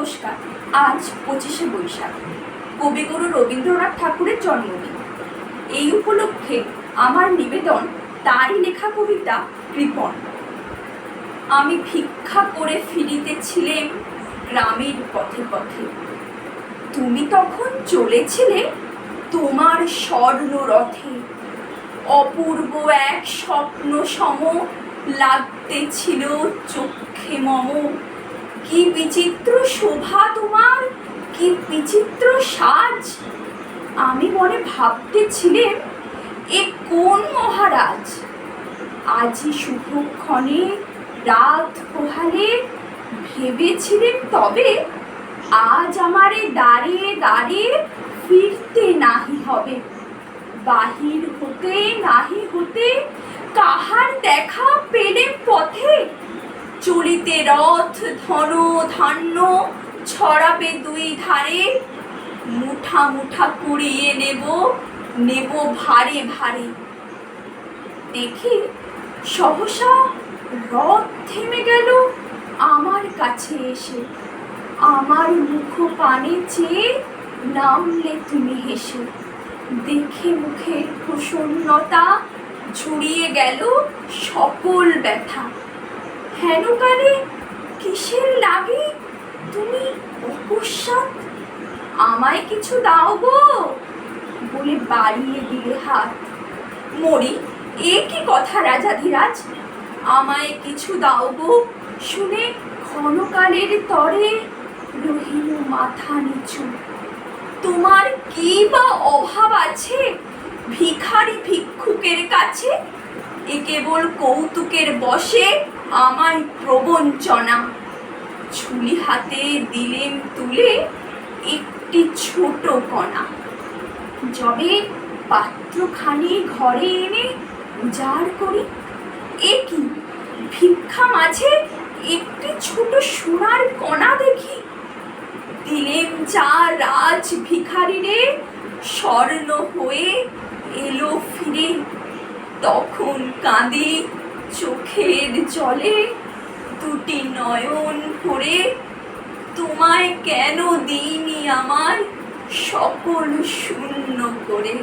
নমস্কার। আজ 25শে বৈশাখ, কবিগুরু রবীন্দ্রনাথ ঠাকুরের জন্মদিন। এই উপলক্ষে আমার নিবেদন তারই লেখা কবিতা কৃপণ। আমি ভিক্ষা করে ফিরিতেছিলেম গ্রামের পথে পথে, তুমি তখন চলেছিলে তোমার স্বর্ণ রথে। অপূর্ব এক স্বপ্ন সম লাগতেছিল চক্ষে মম। কি বিচিত্র শোভা তোমার, কি বিচিত্র সাজ। আমি মনে ভাবতেছিলেম এ কোন মহারাজ। আজি শুভক্ষণে রাত পোহালে ভেবেছিলেম তবে আজ আমারে দাঁড়িয়ে দাঁড়িয়ে ফিরতে নাহি হবে। বাহির হতে নাহি হতে কাহার দেখা পেলেম পথে। চলিতে রথ ধন ধান্য ছড়াবে দুই ধারে। মুঠা মুঠা কুড়িয়ে নেব নেব ভারে ভারে। দেখি সহসা রথ থেমে গেল আমার কাছে এসে। আমার মুখ পানে চেয়ে নামলে তুমি হেসে। দেখে মুখের প্রসন্নতা ঝুরিয়ে গেল সকল ব্যথা। হেনকালে কিসের লাগে তুমি অকস্মাৎ আমায় কিছু দাও গো বলে বাড়িয়ে দিলে হাত। মরি, এ কি কথা রাজাধিরাজ, আমায় কিছু দাও গো শুনে ক্ষণকালের তরে রহিল মাথা নিচু। তোমার কি বা অভাব আছে ভিখারি ভিক্ষুকের কাছে? এ কেবল কৌতুকের বশে আমায় প্রবঞ্চনা। ঝুলি হাতে দিলেম তুলে একটি ছোট কণা। যবে পাত্রখানি ঘরে এনে উজাড় করি, এ কি ভিক্ষা মাঝে একটি ছোট সোনার কণা দেখি। দিলেম যা রাজ ভিখারিরে স্বর্ণ হয়ে এলো ফিরে। তখন কাঁদি চোখের জলে দুটি নয়ন ভরে। তোমায় কেন দিইনি আমার সকল শূন্য করে।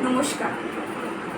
নমস্কার।